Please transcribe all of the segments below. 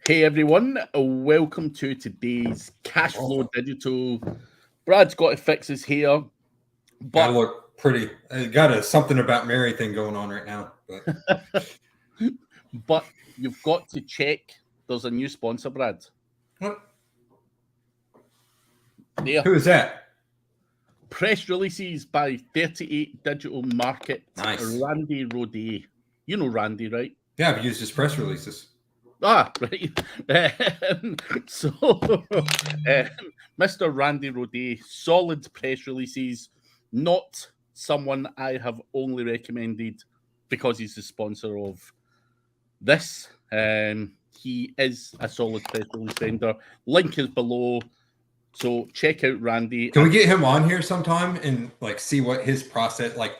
Hey everyone, welcome to today's Cash Flow Digital. Brad's got to fix his hair, I but look pretty. I got a something about Mary thing going on right now. but you've got to check. There's a new sponsor, Brad. What? There. Who is that? Press releases by 38 Digital Market. Nice. Randy Rodet. You know Randy, right? Yeah, I've used his press releases. Ah, right. So, Mr. Randy Rodet, solid press releases, not someone I have only recommended because he's the sponsor of this. He is a solid press release vendor. Link is below. So check out Randy. Can we get him on here sometime and like see what his process like?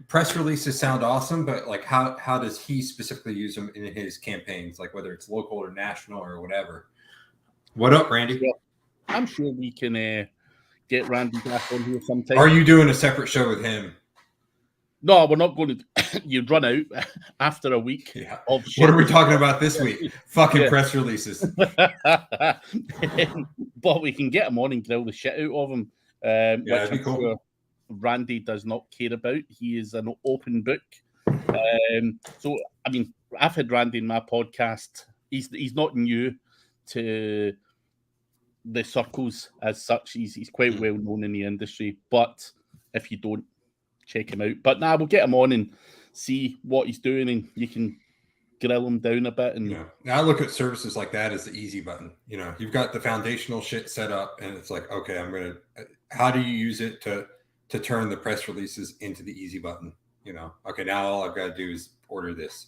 Press releases sound awesome, but like how does he specifically use them in his campaigns, like whether it's local or national or whatever? What up, Randy? Yeah, I'm sure we can get Randy back on here sometime. Are you doing a separate show with him? No, we're not going to. You'd run out after a week of shit. What are we talking about this week? Fucking press releases. But we can get him on and grill the shit out of him. Which that'd be cool. Sure Randy does not care about. He is an open book. So, I mean, I've had Randy in my podcast. He's not new to the circles as such. He's quite well known in the industry. But if you don't, check him out. But we'll get him on and see what he's doing, and you can grill him down a bit. And I look at services like that as the easy button. You know, you've got the foundational shit set up, and it's like, okay, how do you use it to turn the press releases into the easy button? You know, okay, now all I've got to do is order this.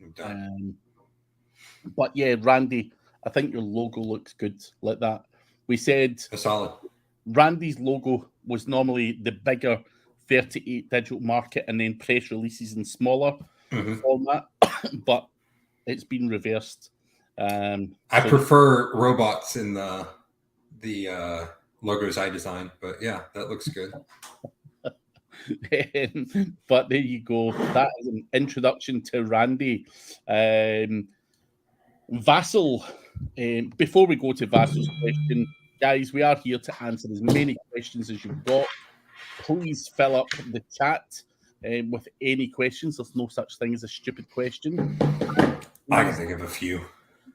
I'm done. But yeah, Randy, I think your logo looks good like that. We said a solid. Randy's logo was normally the bigger 38 Digital Market and then press releases in smaller format, but it's been reversed. I prefer robots in the logos I design, but yeah, that looks good. But there you go. That is an introduction to Randy. Vassal, before we go to Vassal's question, guys, we are here to answer as many questions as you've got. Please fill up the chat with any questions. There's no such thing as a stupid question. I can think of a few.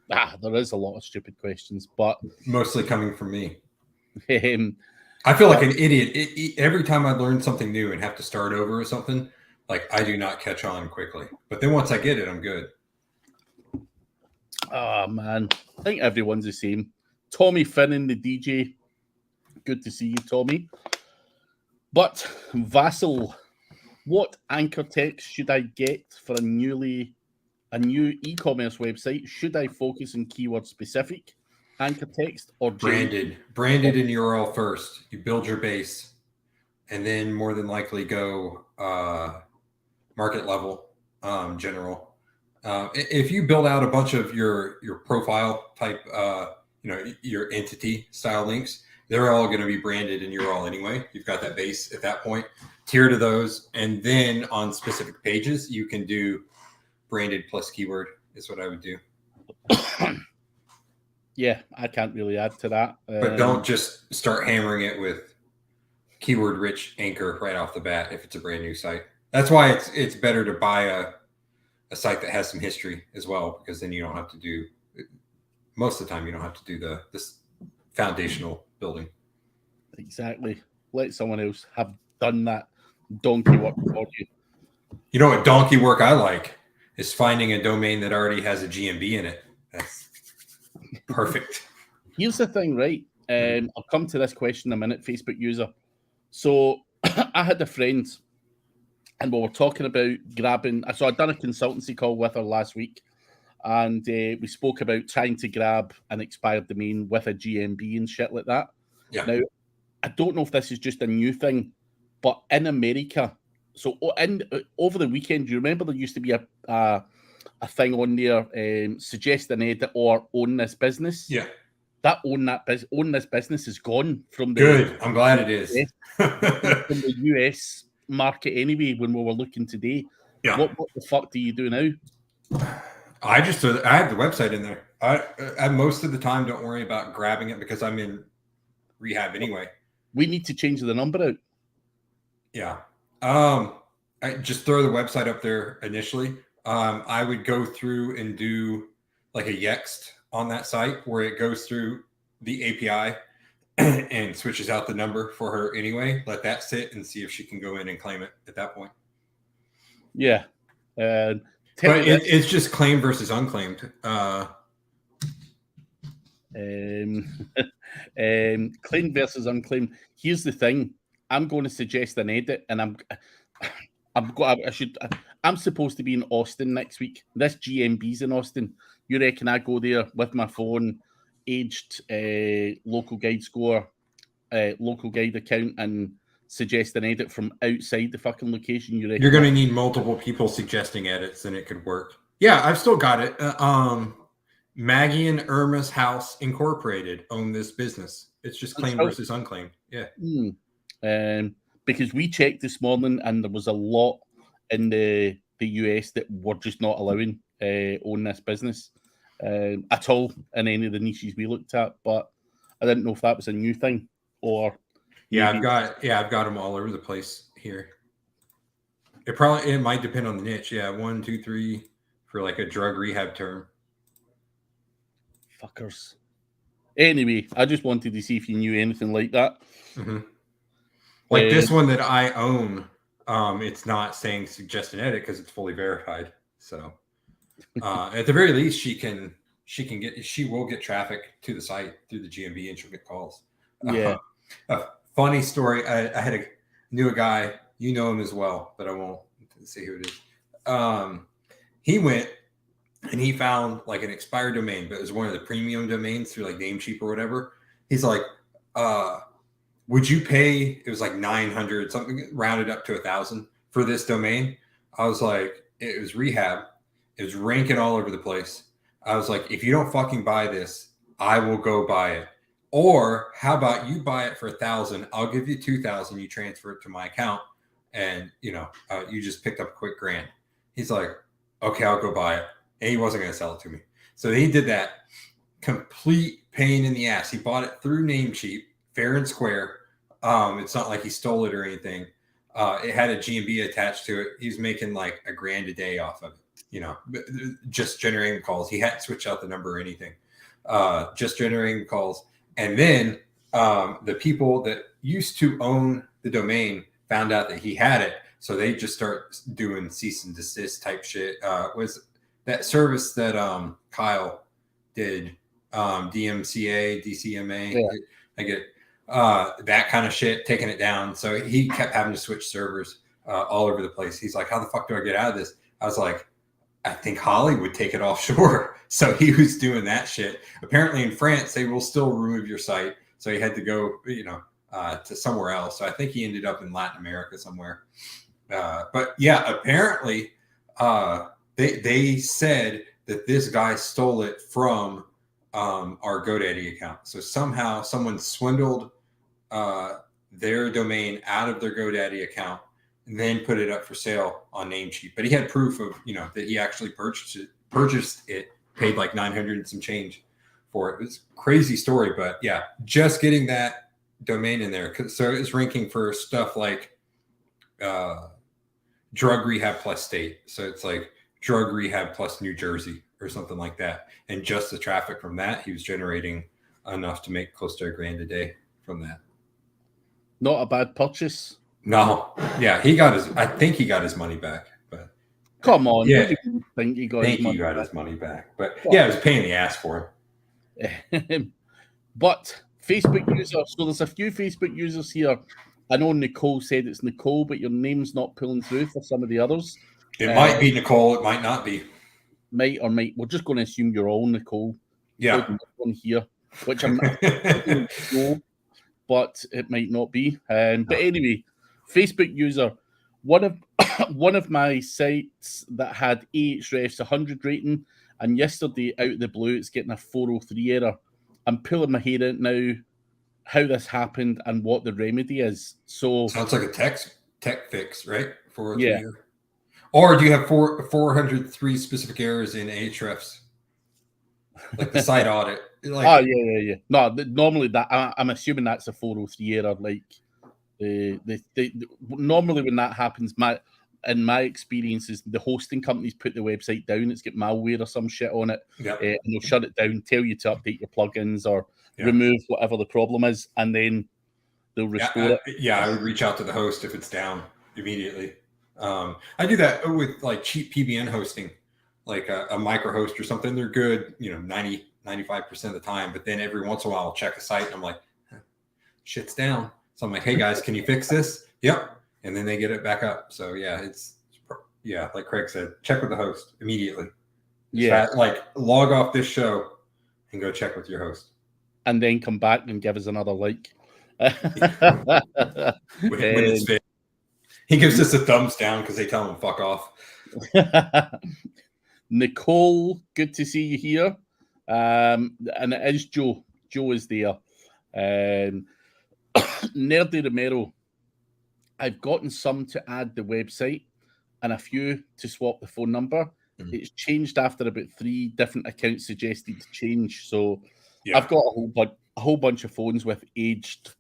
There is a lot of stupid questions, but mostly coming from me. I feel like an idiot. Every time I learn something new and have to start over or something, like I do not catch on quickly. But then once I get it, I'm good. Oh, man. I think everyone's the same. Tommy Finnan, the DJ. Good to see you, Tommy. But Vassal, what anchor text should I get for a new e-commerce website? Should I focus on keyword specific anchor text or branded in URL first? You build your base, and then more than likely go market level, general. If you build out a bunch of your profile type, your entity style links, they're all going to be branded in URL anyway. You've got that base at that point. Tier to those, and then on specific pages, you can do branded plus keyword is what I would do. Yeah, I can't really add to that. But don't just start hammering it with keyword-rich anchor right off the bat if it's a brand new site. That's why it's better to buy a site that has some history as well, because then you don't have to do most of the time. You don't have to do this foundational building. Exactly. Let someone else have done that donkey work for you. You know what donkey work I like is finding a domain that already has a GMB in it. That's perfect. Here's the thing, right? I'll come to this question in a minute, Facebook user. So I had a friend and we were talking about grabbing. So I'd done a consultancy call with her last week, and we spoke about trying to grab an expired domain with a GMB and shit like that. Yeah. Now, I don't know if this is just a new thing, but in America, so over the weekend, do you remember there used to be a thing on there, suggest an edit or own this business? Yeah. That own this business is gone from the good. I'm glad it is from the US market anyway. When we were looking today, yeah. What the fuck do you do now? I have the website in there. I most of the time don't worry about grabbing it because I'm in rehab anyway. We need to change the number out. Yeah. I just throw the website up there initially. I would go through and do like a yext on that site where it goes through the API and switches out the number for her anyway. Let that sit and see if she can go in and claim it at that point. Yeah. But it's just claimed versus unclaimed. Claimed versus unclaimed. Here's the thing. I'm going to suggest an edit, and I'm supposed to be in Austin next week. This GMB's in Austin. You reckon I go there with my phone, aged local guide score, local guide account, and suggest an edit from outside the fucking location? You reckon you're going to need multiple people suggesting edits, and it could work. Yeah, I've still got it. Maggie and Irma's House Incorporated own this business. It's just claimed versus unclaimed. Yeah. Because we checked this morning and there was a lot in the US that were just not allowing own this business at all in any of the niches we looked at. But I didn't know if that was a new thing or. Yeah, I've got them all over the place here. It might depend on the niche. Yeah, 1, 2, 3 for like a drug rehab term. Fuckers. Anyway, I just wanted to see if you knew anything like that. Mm-hmm. Like this one that I own, it's not saying suggest an edit because it's fully verified. So at the very least, she will get traffic to the site through the GMB and she'll get calls. Yeah. A funny story. I knew a guy, you know him as well, but I won't say who it is. He went and he found like an expired domain, but it was one of the premium domains through like Namecheap or whatever. He's like, would you pay? It was like 900 something, rounded up to 1,000 for this domain. I was like, it was rehab. It was ranking all over the place. I was like, if you don't fucking buy this, I will go buy it. Or how about you buy it for 1,000? I'll give you 2,000. You transfer it to my account, and you just picked up a quick $1,000. He's like, okay, I'll go buy it. And he wasn't going to sell it to me. So he did that. Complete pain in the ass. He bought it through Namecheap, fair and square. It's not like he stole it or anything. It had a GMB attached to it. He's making like $1,000 a day off of it, just generating calls. He hadn't switched out the number or anything. Just generating calls. And then the people that used to own the domain found out that he had it. So they just start doing cease and desist type shit. Was that service that Kyle did, DMCA, DCMA? Yeah. I get that kind of shit, taking it down. So he kept having to switch servers all over the place. He's like, how the fuck do I get out of this? I was like, I think Holly would take it offshore. So he was doing that shit. Apparently in France, they will still remove your site. So he had to go, to somewhere else. So I think he ended up in Latin America somewhere. But yeah, apparently they said that this guy stole it from our GoDaddy account. So somehow someone swindled their domain out of their GoDaddy account and then put it up for sale on Namecheap. But he had proof of, that he actually purchased it, paid like 900 and some change for it. It was a crazy story, but yeah, just getting that domain in there. So it's ranking for stuff like drug rehab plus state. So it's like drug rehab plus New Jersey or something like that. And just the traffic from that, he was generating enough to make close to $1,000 a day from that. Not a bad purchase. No. Yeah, I think he got his money back. But come on. Yeah. I think he got his money back. But yeah, it was a pain in the ass for him. But Facebook user, so there's a few Facebook users here. I know Nicole said it's Nicole, but your name's not pulling through for some of the others. It might be Nicole. It might not be. Might. We're just going to assume you're all Nicole. Yeah. One here, which I'm not, but it might not be. But anyway, Facebook user, one of my sites that had Ahrefs 100 rating, and yesterday out of the blue, it's getting a 403 error. I'm pulling my hair out now, how this happened and what the remedy is. So sounds like a tech fix, right? 403 yeah. error. Or do you have 403 specific errors in Ahrefs? Like the site audit. Like, yeah. No, normally I'm assuming that's a 403 error. Like normally when that happens, in my experience is the hosting companies put the website down. It's got malware or some shit on it, and they'll shut it down, tell you to update your plugins or remove whatever the problem is, and then they'll restore it. Yeah, I would reach out to the host if it's down immediately. I do that with like cheap PBN hosting, like a micro host or something. They're good, 95% of the time, but then every once in a while I'll check a site and I'm like, shit's down. So I'm like, hey guys, can you fix this? Yep. And then they get it back up. So yeah, it's like Craig said, check with the host immediately. Like log off this show and go check with your host. And then come back and give us another like. when it's fixed. He gives us a thumbs down because they tell him fuck off. Nicole, good to see you here. And it is Joe. Joe is there. Nerdy Romero, I've gotten some to add the website and a few to swap the phone number. Mm-hmm. It's changed after about 3 different accounts suggested to change. So I've got a whole bunch of phones with aged.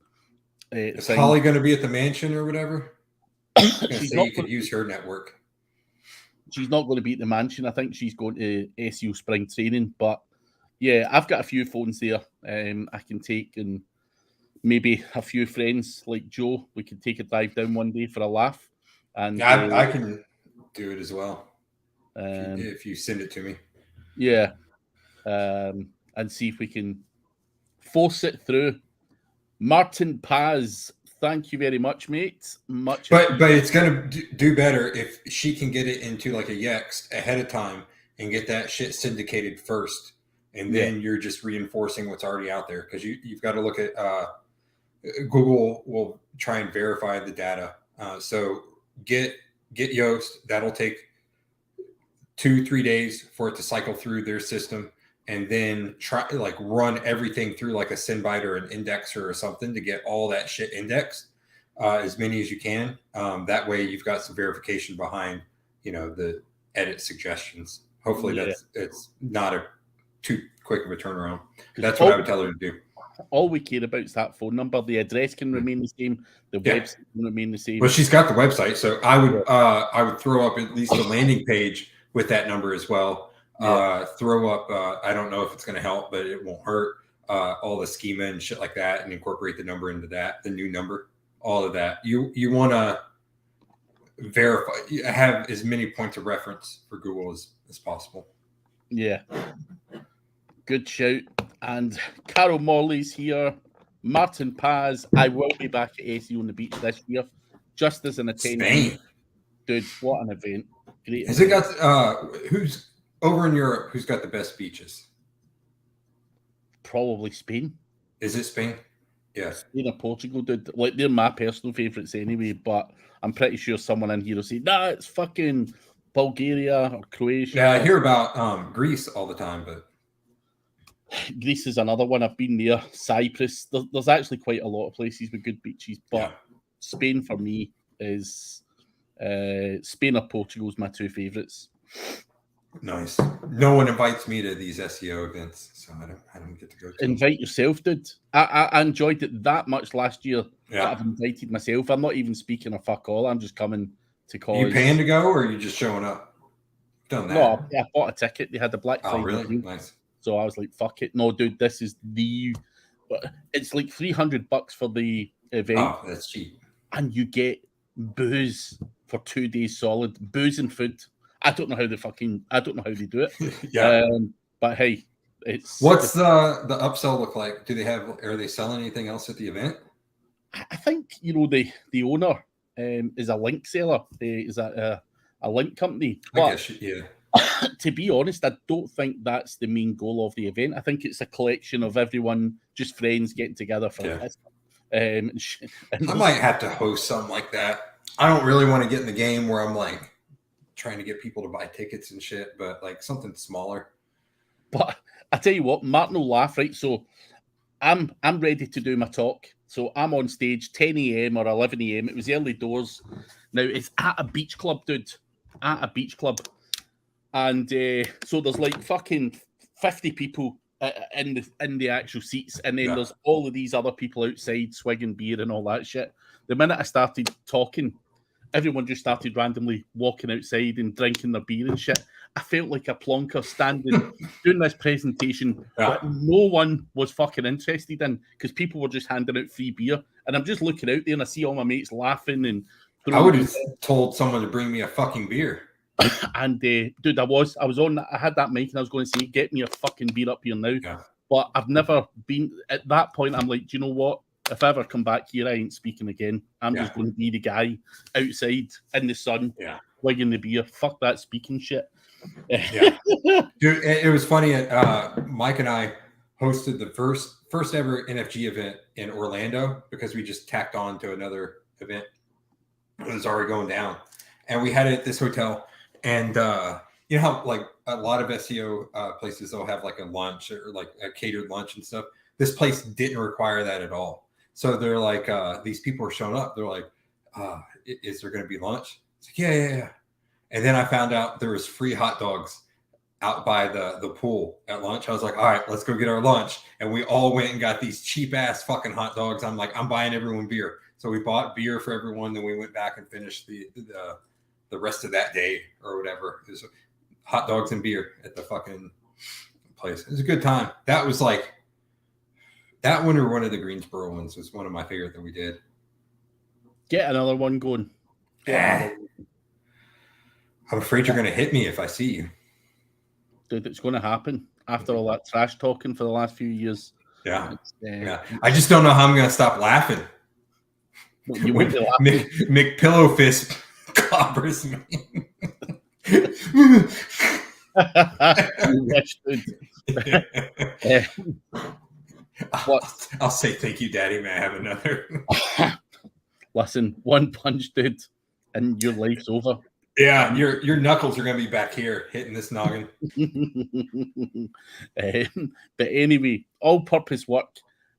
Is Holly going to be at the mansion or whatever? You could use her network. She's not going to be at the mansion. I think she's going to SEO spring training. But yeah, I've got a few phones there I can take, and maybe a few friends like Joe. We could take a drive down one day for a laugh. And I can do it as well if you send it to me. Yeah, and see if we can force it through. Martin Paz, thank you very much, mate. But it's going to do better if she can get it into like a Yext ahead of time and get that shit syndicated first, and then you're just reinforcing what's already out there, because you've got to look at Google will try and verify the data. So get Yoast. That'll take 2-3 days for it to cycle through their system. And then run everything through like a SendBite or an indexer or something to get all that shit indexed, as many as you can. That way you've got some verification behind, the edit suggestions. Hopefully it's not too quick of a turnaround. That's what I would tell her to do. All we care about is that phone number. The address can remain the same. The website can remain the same. Well, she's got the website, so I would throw up at least a landing page with that number as well. Throw up, I don't know if it's going to help, but it won't hurt, all the schema and shit like that, and incorporate the number into that, the new number, all of that. You want to verify, have as many points of reference for Google as possible. Yeah. Good shout. And Carol Morley's here. Martin Paz, I will be back at SEO on the Beach this year, just as an attendee. Spain. Dude, what an event. Great. Has it got, who's over in Europe, who's got the best beaches? Probably Spain. Is it Spain? Yes. Spain or Portugal, dude. Like, they're my personal favourites anyway, but I'm pretty sure someone in here will say, nah, it's fucking Bulgaria or Croatia. Yeah, I hear about Greece all the time, but Greece is another one. I've been there. Cyprus. There's actually quite a lot of places with good beaches, but Spain for me is Spain or Portugal is my 2 favourites. Nice. No one invites me to these SEO events, so I don't get to go to Invite yourself, dude. I enjoyed it that much last year. Yeah. I've invited myself. I'm not even speaking a fuck all. I'm just coming to call. Are you paying to go, or are you just showing up? Done that. No, I bought a ticket. They had the Black Friday. Oh, really? Nice. So I was like, fuck it. No, dude, this is it's like $300 for the event. Oh, that's cheap. And you get booze for 2 days solid. Booze and food. I don't know how they do it. But hey, what's the upsell look like? Are they selling anything else at the event? I think the owner is a link seller. Is a link company. But I guess, yeah. To be honest, I don't think that's the main goal of the event. I think it's a collection of everyone, just friends getting together for this. I might have to host something like that. I don't really want to get in the game where I'm like trying to get people to buy tickets and shit, but like something smaller. But I tell you what, Martin will laugh, right? So I'm ready to do my talk. So I'm on stage 10 a.m. or 11 a.m. It was early doors. Now it's at a beach club, dude. at a beach club, and so there's like fucking 50 people in the actual seats, and then there's all of these other people outside swigging beer and all that shit. The minute I started talking, everyone just started randomly walking outside and drinking their beer and shit. I felt like a plonker standing doing this presentation that no one was fucking interested in, because people were just handing out free beer, and I'm just looking out there and I see all my mates laughing and I would have told someone to bring me a fucking beer. And dude, I was on. I had that mic and I was going to say, get me a fucking beer up here now. Yeah. But I've never been at that point. I'm like, do you know what? If I ever come back here, I ain't speaking again. I'm just going to be the guy outside in the sun, wigging the beer. Fuck that speaking shit. Yeah, dude, it was funny. Mike and I hosted the first ever NFG event in Orlando, because we just tacked on to another event. It was already going down, and we had it at this hotel. And you know how like a lot of SEO places, they'll have like a lunch or like a catered lunch and stuff. This place didn't require that at all. So they're like, these people are showing up. They're like, is there going to be lunch? It's like, yeah. And then I found out there was free hot dogs out by the pool at lunch. I was like, all right, let's go get our lunch. And we all went and got these cheap ass fucking hot dogs. I'm like, I'm buying everyone beer. So we bought beer for everyone. Then we went back and finished the rest of that day or whatever. It was hot dogs and beer at the fucking place. It was a good time. That was like, that one or one of the Greensboro ones was one of my favorite that we did. Get another one going. I'm afraid you're going to hit me if I see you. Dude, it's going to happen after all that trash talking for the last few years. Yeah. I just don't know how I'm going to stop laughing. You won't be laughing. McPillowfist clobbers me. I'll say thank you, Daddy. May I have another? Listen, one punch, dude, and your life's over. Yeah, your knuckles are going to be back here hitting this noggin. But anyway, all-purpose work,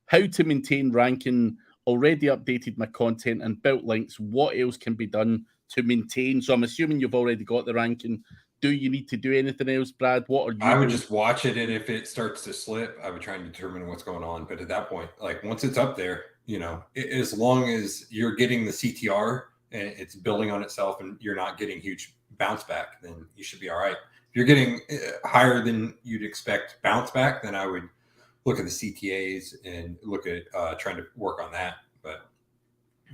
how to maintain ranking, already updated my content and built links. What else can be done to maintain? So I'm assuming you've already got the ranking. Do you need to do anything else, Brad? What are you I would doing? just watch it, and if it starts to slip, I would try and determine what's going on. But at that point, like once it's up there, you know, as long as you're getting the CTR and it's building on itself and you're not getting huge bounce back, then you should be all right. If you're getting higher than you'd expect bounce back, then I would look at the CTAs and look at trying to work on that. But,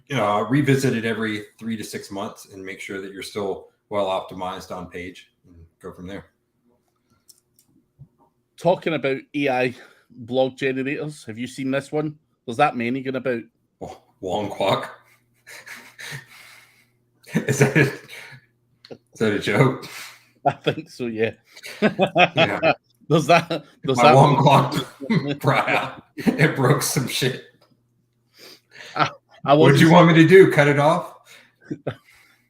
you know, revisit it every 3 to 6 months and make sure that you're still well optimized on page and go from there. Talking about AI blog generators, have you seen this one? There's that many going about. Oh, Wong Kwok. Is that a joke? I think so, yeah. Yeah. There's that. My Wong Kwok brought out. It broke some shit. What did you want me to do? Cut it off?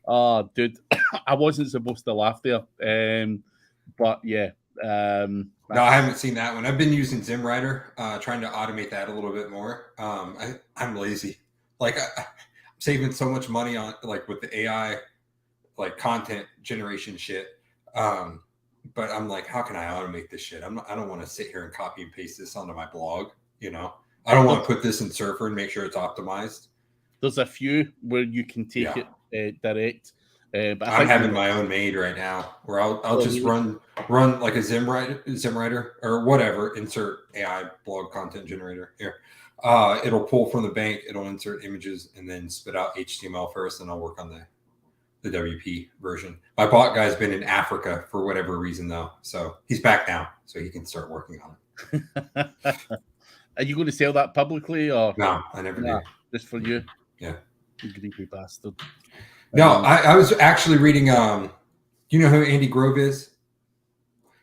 Oh, dude, I wasn't supposed to laugh there. But yeah. No, I haven't seen that one. I've been using ZimWriter, trying to automate that a little bit more. I'm lazy. Like I'm saving so much money on like with the AI, like content generation shit. But I'm like, how can I automate this shit? I don't want to sit here and copy and paste this onto my blog. You know, I don't want to put this in Surfer and make sure it's optimized. There's a few where you can take it direct. But I'm having my own made right now, where I'll just run like a ZimWriter or whatever, insert AI blog content generator here. It'll pull from the bank, it'll insert images, and then spit out HTML first, and I'll work on the WP version. My bot guy's been in Africa for whatever reason though, so he's back now, so he can start working on it. Are you going to sell that publicly or no? I never do. Just for you? Yeah. You greedy bastard. No, I was actually reading. You know who Andy Grove is?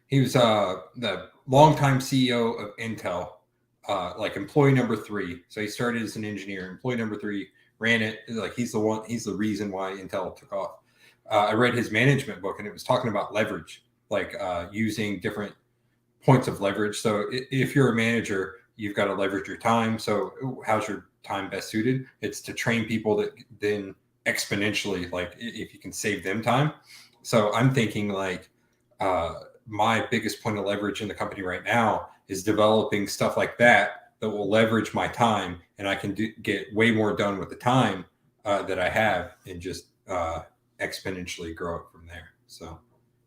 He was the longtime CEO of Intel, like employee number 3. So he started as an engineer. Employee number 3 ran it. Like he's the reason why Intel took off. I read his management book, and it was talking about leverage, like using different points of leverage. So if you're a manager, you've got to leverage your time. So how's your time best suited? It's to train people that then exponentially, like if you can save them time, So I'm thinking like my biggest point of leverage in the company right now is developing stuff like that will leverage my time, and I can get way more done with the time that I have, and just exponentially grow it from there. So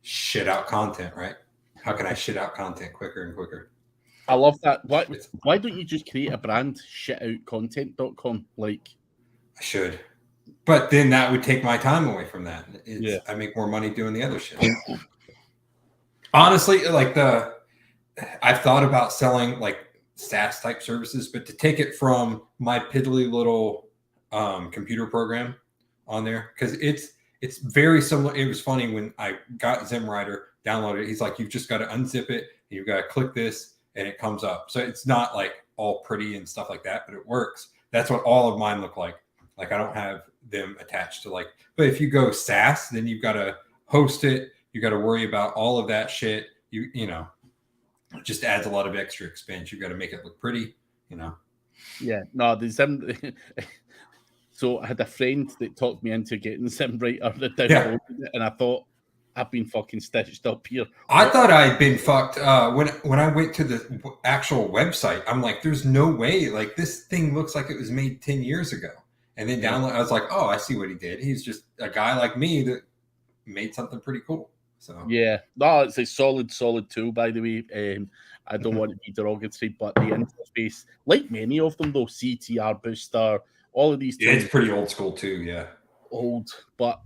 shit out content, right? How can I shit out content quicker and quicker? I love that. Why don't you just create a brand, shitoutcontent.com? Like, I should. But then that would take my time away from that. Yeah. I make more money doing the other shit. Honestly, like I've thought about selling like SaaS type services, but to take it from my piddly little computer program on there, because it's very similar. It was funny when I got ZimWriter, downloaded it. He's like, you've just got to unzip it, and you've got to click this, and it comes up. So it's not like all pretty and stuff like that, but it works. That's what all of mine look like. Like I don't have them attached to like, but if you go SaaS, then you've got to host it. You got to worry about all of that shit. You know, it just adds a lot of extra expense. You've got to make it look pretty, you know. Yeah, no, the Zim. So I had a friend that talked me into getting ZimWriter that downloaded it, and I thought, I've been fucking stitched up here. I thought I'd been fucked when I went to the actual website. I'm like, there's no way. Like this thing looks like it was made 10 years ago. And then download, I was like, oh, I see what he did. He's just a guy like me that made something pretty cool. So yeah, no, it's a solid tool, by the way. I don't want to be derogatory, but the interface, like many of them, though, CTR Booster, all of these. Yeah, it's pretty old school too. Yeah, old, but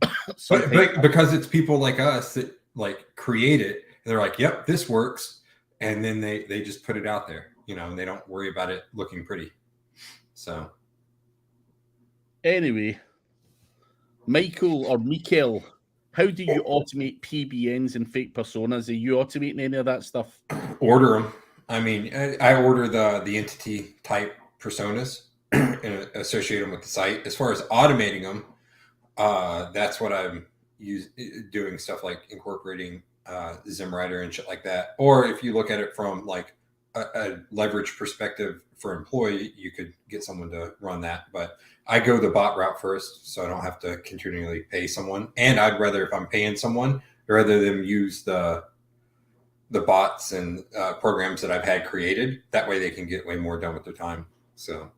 because it's people like us that like create it. And they're like, yep, this works, and then they just put it out there, you know, and they don't worry about it looking pretty. So. Anyway, Michael, how do you automate PBNs and fake personas? Are you automating any of that stuff? Order them. I mean, I order the entity type personas and associate them with the site. As far as automating them, that's what I'm doing, stuff like incorporating ZimWriter and shit like that. Or if you look at it from like a leverage perspective for employee, you could get someone to run that. But I go the bot route first, so I don't have to continually pay someone. And I'd rather, if I'm paying someone, rather than use the bots and programs that I've had created. That way they can get way more done with their time. So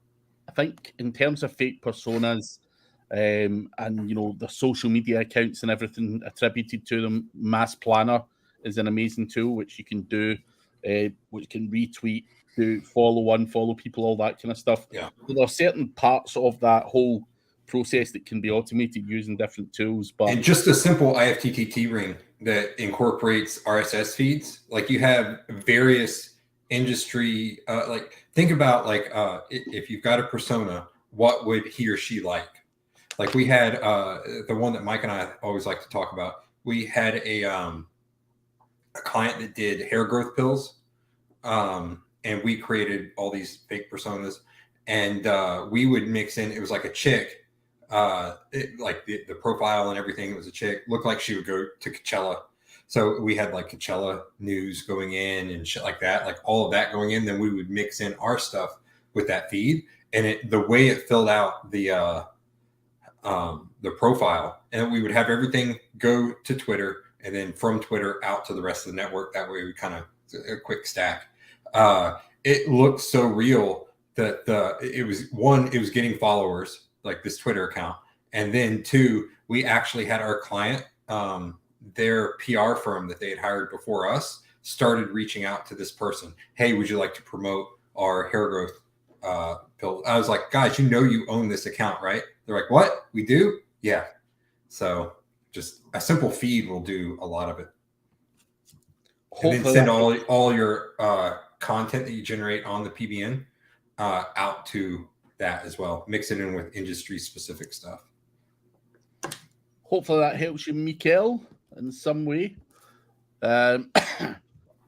I think in terms of fake personas and, you know, the social media accounts and everything attributed to them, Mass Planner is an amazing tool, which you can do, which can retweet, do follow, unfollow people, all that kind of stuff. Yeah. So there are certain parts of that whole process that can be automated using different tools. But and just a simple IFTTT ring that incorporates RSS feeds. Like you have various industry, like think about like if you've got a persona, what would he or she like? Like we had the one that Mike and I always like to talk about. We had a client that did hair growth pills. And we created all these fake personas, and we would mix in. It was like a chick, like the profile and everything. It was a chick, looked like she would go to Coachella. So we had like Coachella news going in and shit like that, like all of that going in. Then we would mix in our stuff with that feed, and the way it filled out the profile, and we would have everything go to Twitter, and then from Twitter out to the rest of the network. That way we kind of a quick stack. It looked so real that it was getting followers, like this Twitter account. And then two, we actually had our client, their PR firm that they had hired before us started reaching out to this person. Hey, would you like to promote our hair growth pill? I was like, guys, you know, you own this account, right? They're like, what? We do? Yeah. So just a simple feed will do a lot of it. And then send all your content that you generate on the PBN out to that as well. Mix it in with industry specific stuff. Hopefully that helps you, Michael, in some way.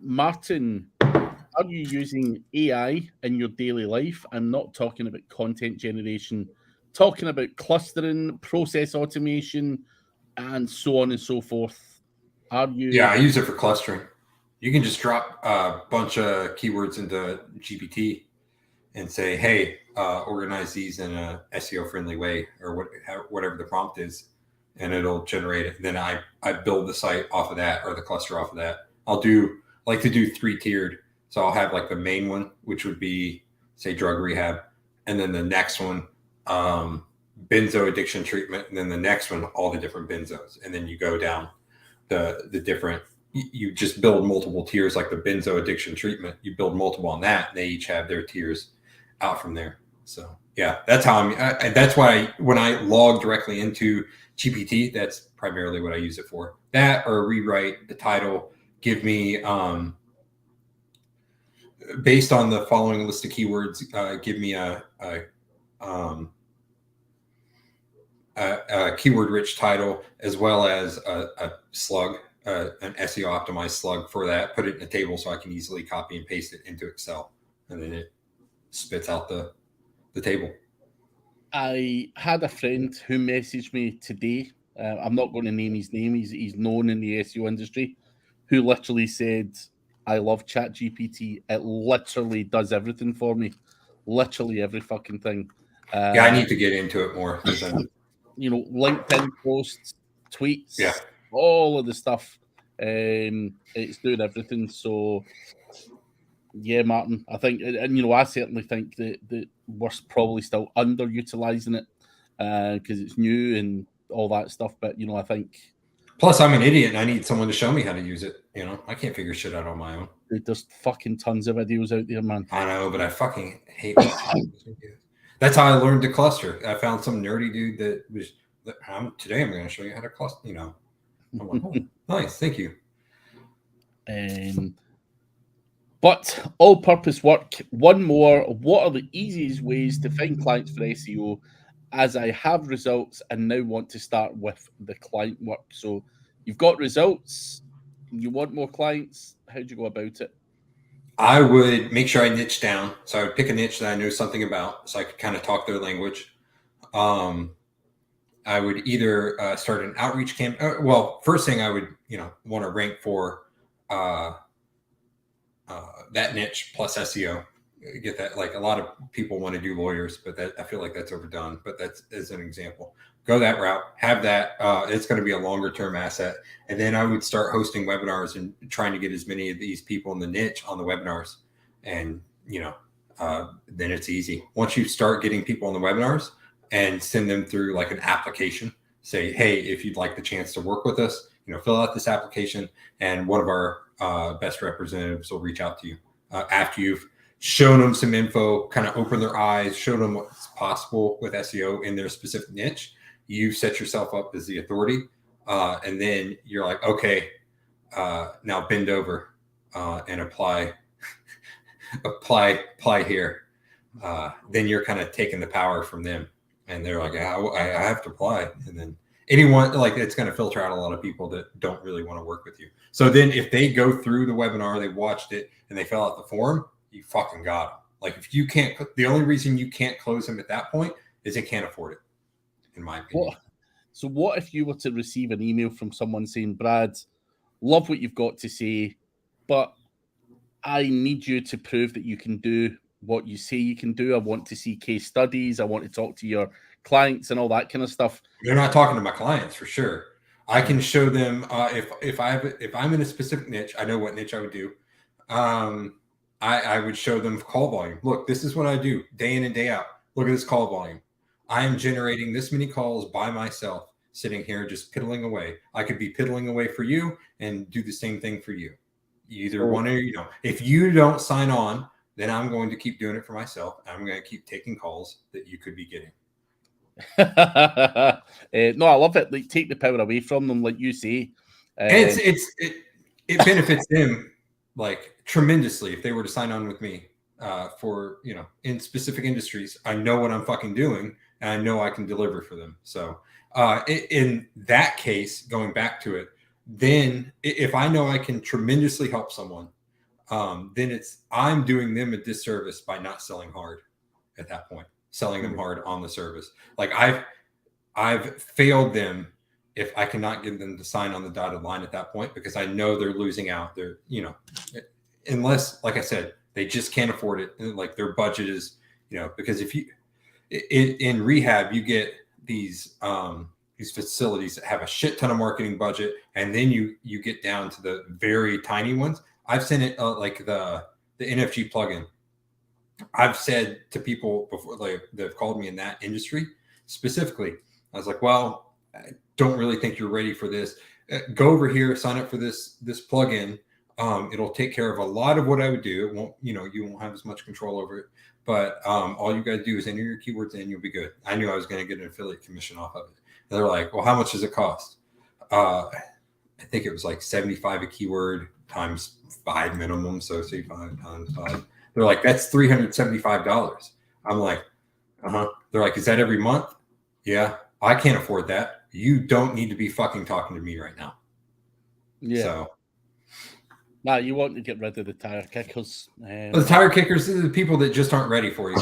Martin, are you using AI in your daily life? I'm not talking about content generation, talking about clustering, process automation, and so on and so forth. Are you? Yeah, I use it for clustering. You can just drop a bunch of keywords into GPT and say, hey, organize these in a SEO friendly way, or whatever the prompt is. and it'll generate it. Then I build the site off of that, or the cluster off of that. I'll like to do 3-tiered. So I'll have like the main one, which would be, say, drug rehab, and then the next one, benzo addiction treatment, and then the next one, all the different benzos, and then you go down the different. You just build multiple tiers, like the benzo addiction treatment. You build multiple on that, and they each have their tiers out from there. So yeah, that's how that's why when I log directly into GPT, that's primarily what I use it for. That, or rewrite the title, give me based on the following list of keywords, give me a keyword rich title, as well as a slug, an SEO optimized slug for that. Put it in a table so I can easily copy and paste it into Excel, and then it spits out the table. I had a friend who messaged me today. I'm not going to name his name. He's known in the SEO industry, who literally said, I love ChatGPT. It literally does everything for me. Literally every fucking thing. Yeah, I need to get into it more. You know, LinkedIn posts, tweets, yeah, all of the stuff. It's doing everything. So, yeah, Martin, I think, and you know, I certainly think that we're probably still underutilizing it because it's new and all that stuff. But, you know, I think. Plus, I'm an idiot and I need someone to show me how to use it. You know, I can't figure shit out on my own. There's fucking tons of videos out there, man. I know, but I fucking hate That's how I learned to cluster. I found some nerdy dude that was, today I'm going to show you how to cluster, you know. I'm like, oh, nice, thank you. But all-purpose work, one more. What are the easiest ways to find clients for SEO, as I have results and now want to start with the client work? So you've got results, you want more clients. How do you go about it? I would make sure I niche down. So I would pick a niche that I knew something about, so I could kind of talk their language. I would either start an outreach campaign. Well, first thing I would, want to rank for that niche plus SEO. Get that. Like, a lot of people want to do lawyers, but I feel like that's overdone. But that's as an example. Go that route. Have that. It's going to be a longer term asset. And then I would start hosting webinars and trying to get as many of these people in the niche on the webinars. And then it's easy. Once you start getting people on the webinars and send them through like an application, say, hey, if you'd like the chance to work with us, fill out this application, and one of our best representatives will reach out to you after you've shown them some info, kind of open their eyes, show them what's possible with SEO in their specific niche. You set yourself up as the authority, and then you're like, okay, now bend over and apply here. Then you're kind of taking the power from them, and they're like, I have to apply. And then anyone, like, it's going to filter out a lot of people that don't really want to work with you. So then if they go through the webinar, they watched it, and they fill out the form, you fucking got them. Like, if you can't, the only reason you can't close them at that point is they can't afford it, in my opinion. So what if you were to receive an email from someone saying, Brad, love what you've got to say, but I need you to prove that you can do what you say you can do. I want to see case studies. I want to talk to your clients and all that kind of stuff. They're not talking to my clients for sure. I can show them if I'm in a specific niche, I know what niche I would do. I would show them call volume. Look, this is what I do day in and day out. Look at this call volume. I am generating this many calls by myself, sitting here just piddling away. I could be piddling away for you and do the same thing for you. You either want to, if you don't sign on, then I'm going to keep doing it for myself. I'm going to keep taking calls that you could be getting. No, I love it. Like, take the power away from them, like you say. It benefits them like tremendously if they were to sign on with me for in specific industries. I know what I'm fucking doing, and I know I can deliver for them. So in that case, going back to it, then if I know I can tremendously help someone, then I'm doing them a disservice by not selling hard at that point. Selling them hard on the service. Like, I've failed them if I cannot get them to sign on the dotted line at that point, because I know they're losing out. They're, unless, like I said, they just can't afford it. Like, their budget is, because if you in rehab, you get these these facilities that have a shit ton of marketing budget, and then you get down to the very tiny ones. I've seen it like the NFG plugin. I've said to people before, like they've called me in that industry specifically, I was like, well, I don't really think you're ready for this. Go over here, sign up for this plugin. It'll take care of a lot of what I would do. It won't, you won't have as much control over it, but all you got to do is enter your keywords in, you'll be good. I knew I was going to get an affiliate commission off of it. And they're like, well, how much does it cost? I think it was like 75 a keyword times 5 minimum. So say 5 times 5. They're like, that's $375. I'm like, They're like, is that every month? Yeah, I can't afford that. You don't need to be fucking talking to me right now. Yeah. So. Nah, you want to get rid of the tire kickers. The tire kickers are the people that just aren't ready for you.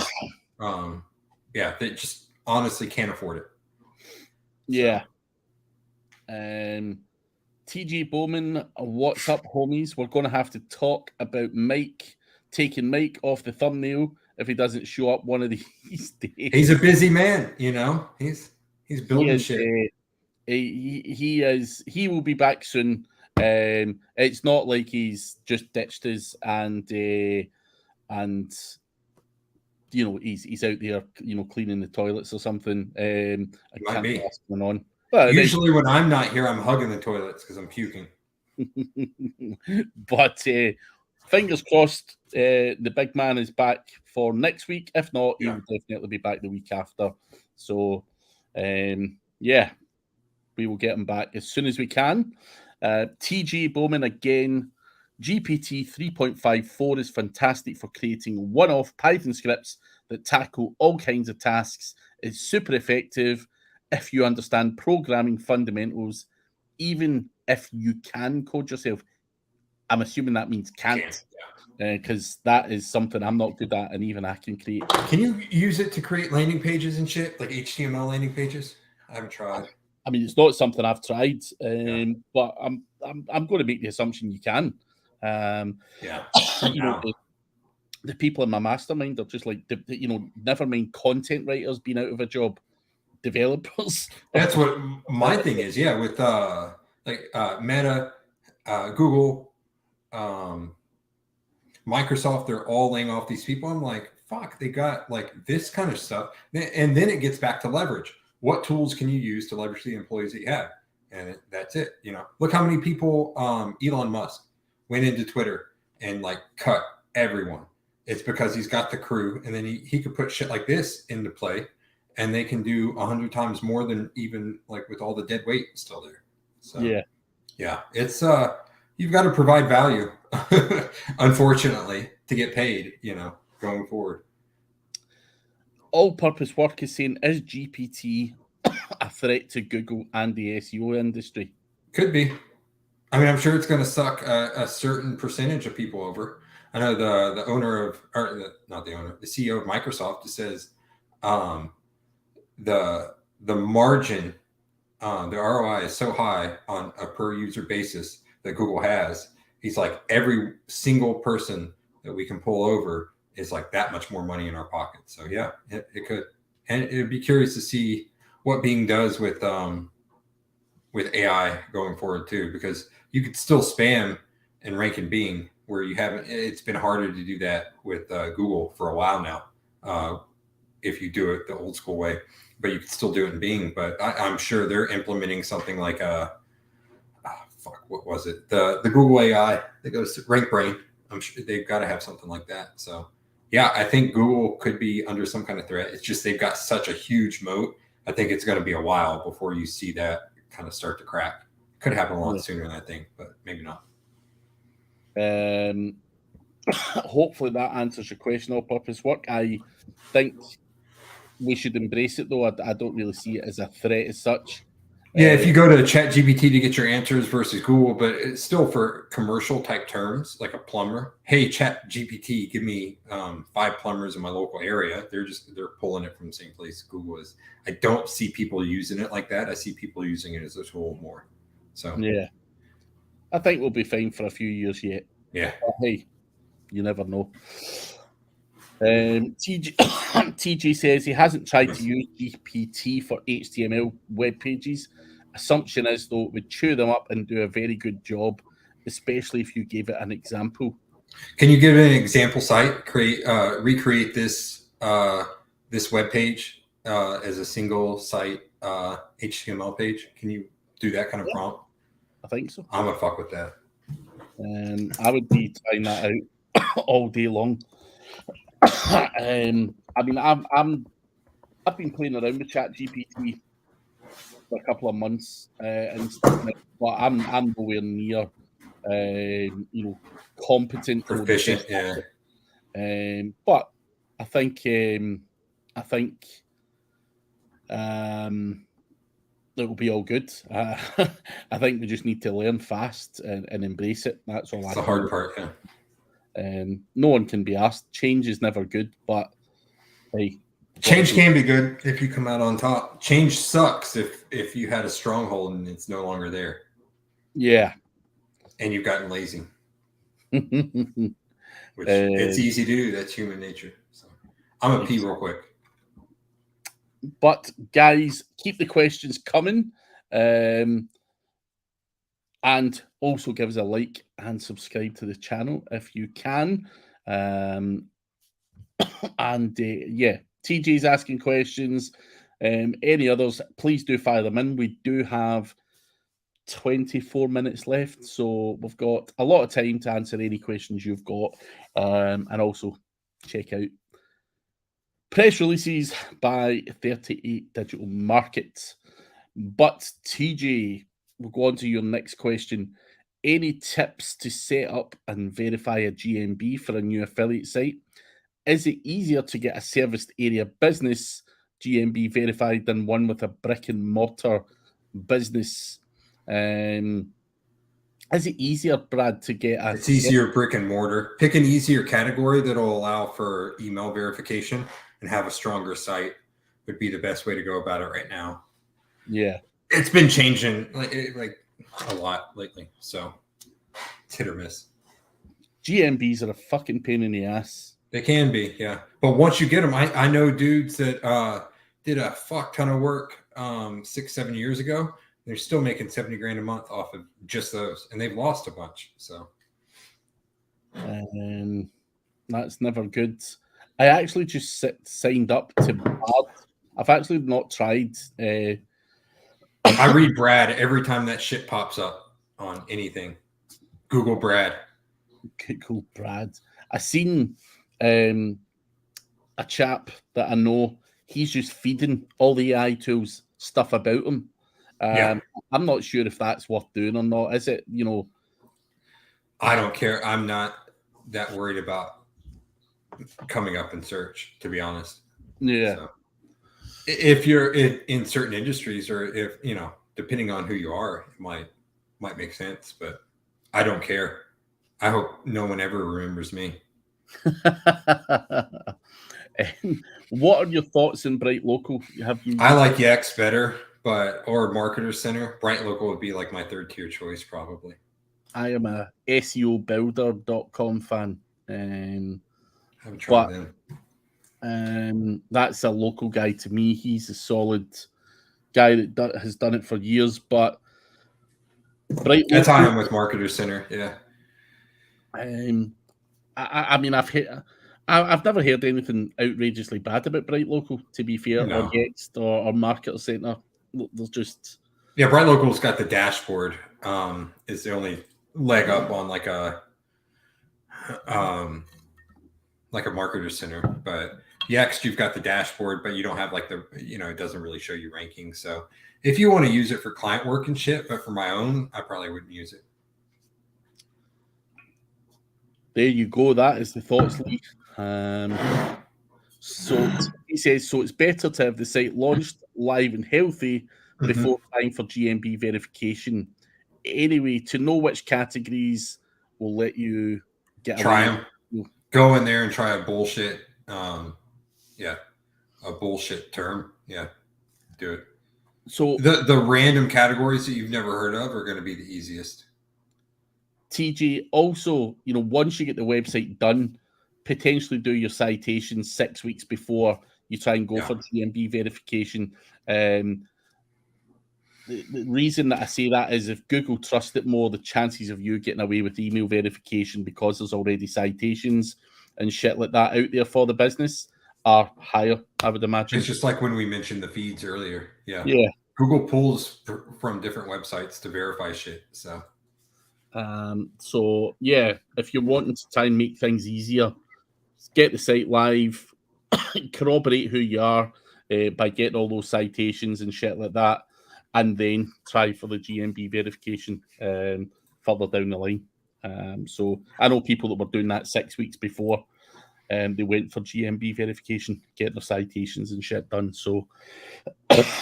That just honestly can't afford it. Yeah. TG Bowman, what's up, homies? We're going to have to talk about Mike, taking Mike off the thumbnail if he doesn't show up one of these days. He's a busy man, He's building shit. He will be back soon. It's not like he's just ditched us and he's out there, cleaning the toilets or something. I Might be. what's going on. But usually when I'm not here, I'm hugging the toilets because I'm puking. But fingers crossed, the big man is back for next week. If not, he will definitely be back the week after. So, we will get him back as soon as we can. TG Bowman again. GPT 3.54 is fantastic for creating one-off Python scripts that tackle all kinds of tasks. It's super effective if you understand programming fundamentals, even if you can code yourself. I'm assuming that means can't, because that is something I'm not good at, and even I can create. Can you use it to create landing pages and shit, like HTML landing pages? I haven't tried. I mean, it's not something I've tried, but I'm going to make the assumption you can. The people in my mastermind are just like, never mind content writers being out of a job, developers. That's what my thing is. Yeah, with Meta, Google, Microsoft, they're all laying off these people. I'm like, fuck, they got like this kind of stuff, and then it gets back to leverage. What tools can you use to leverage the employees that you have? And that's it. Look how many people Elon Musk went into Twitter and like cut everyone. It's because he's got the crew, and then he could put shit like this into play, and they can do 100 times more than even like with all the dead weight still there. So it's you've got to provide value, unfortunately, to get paid. Going forward. All-purpose work is saying, is GPT a threat to Google and the SEO industry? Could be. I mean, I'm sure it's going to suck a certain percentage of people over. I know the CEO of Microsoft says the margin, the ROI is so high on a per user basis that Google has. He's like, every single person that we can pull over is like that much more money in our pocket. So yeah, it could. And it'd be curious to see what Bing does with AI going forward too, because you could still spam and rank in Bing where you haven't. It's been harder to do that with Google for a while now, if you do it the old school way. But you can still do it in Bing. But I'm sure they're implementing something like what was it? The Google AI that goes to RankBrain. I'm sure they've got to have something like that. So yeah, I think Google could be under some kind of threat. It's just they've got such a huge moat. I think it's going to be a while before you see that kind of start to crack. Could happen a lot sooner than I think, but maybe not. Hopefully that answers your question. All-purpose work. I think we should embrace it, though. I don't really see it as a threat as such. Yeah, if you go to ChatGPT to get your answers versus Google, but it's still for commercial type terms, like a plumber. Hey, ChatGPT, give me 5 plumbers in my local area. They're pulling it from the same place Google is. I don't see people using it like that. I see people using it as a tool more. So yeah, I think we'll be fine for a few years yet. Yeah. But hey, you never know. TJ says he hasn't tried to use GPT for HTML web pages. Assumption is, though, it would chew them up and do a very good job, especially if you gave it an example. Can you give an example site? Recreate this this web page as a single site HTML page. Can you do that kind of prompt? I think so. I'm gonna fuck with that. I would be trying that out all day long. I mean, I've been playing around with ChatGPT for a couple of months, but I'm nowhere near, competent, proficient. Yeah. But I think it will be all good. I think we just need to learn fast and embrace it. That's all. That's the hard part. Yeah. No one can be asked. Change is never good, but hey, change can be good if you come out on top. Change sucks if you had a stronghold and it's no longer there. Yeah, and you've gotten lazy, which it's easy to do. That's human nature. So I'm gonna pee real quick. But guys, keep the questions coming. And also give us a like and subscribe to the channel if you can. Yeah, TJ's asking questions. Any others, please do fire them in. We do have 24 minutes left, so we've got a lot of time to answer any questions you've got. And also check out press releases by 38 Digital Markets. But TJ, we'll go on to your next question. Any tips to set up and verify a GMB for a new affiliate site? Is it easier to get a serviced area business GMB verified than one with a brick and mortar business? Is it easier, Brad, to get a... It's easier brick and mortar. Pick an easier category that'll allow for email verification and have a stronger site would be the best way to go about it right now. Yeah. It's been changing like a lot lately, so it's hit or miss. GMBs are a fucking pain in the ass. They can be, yeah. But once you get them, I know dudes that did a fuck ton of work 6-7 years ago. They're still making 70 grand a month off of just those, and they've lost a bunch. So that's never good. I actually just signed up to Brad. I've actually not tried. I read Brad every time that shit pops up on anything. Google Brad. Google Brad. I seen a chap that I know. He's just feeding all the AI tools stuff about him. Yeah. I'm not sure if that's worth doing or not. Is it? I don't care. I'm not that worried about coming up in search, to be honest. Yeah. So, if you're in certain industries, or if depending on who you are, it might make sense. But I don't care. I hope no one ever remembers me. What are your thoughts on Bright Local? I like Yext better, or Marketer Center. Bright Local would be like my third tier choice, probably. I am a SEObuilder.com fan. Haven't tried them. That's a local guy to me. He's a solid guy that has done it for years. But Bright That's how I am with Marketer Center. Yeah. I mean, I've never heard anything outrageously bad about Bright Local, to be fair, No. or Yext or Marketer Center. There's just Bright Local's got the dashboard. Is the only leg up on like a Marketer Center, but Yext, you've got the dashboard, but you don't have like it doesn't really show you rankings. So if you want to use it for client work and shit, but for my own, I probably wouldn't use it. There you go. That is the thoughts lead. So he says, so it's better to have the site launched, live and healthy before trying for GMB verification. Anyway, to know which categories will let you try them. Go in there and try a bullshit, a bullshit term. Yeah, do it. So the random categories that you've never heard of are going to be the easiest. TJ, also, once you get the website done, potentially do your citations 6 weeks before you try and go for GMB verification. The reason that I say that is if Google trust it more, the chances of you getting away with email verification because there's already citations and shit like that out there for the business are higher, I would imagine. It's just like when we mentioned the feeds earlier. Yeah. Google pulls from different websites to verify shit. So yeah, if you're wanting to try and make things easier, get the site live, corroborate who you are by getting all those citations and shit like that, and then try for the GMB verification further down the line. So I know people that were doing that 6 weeks before they went for GMB verification, get their citations and shit done. So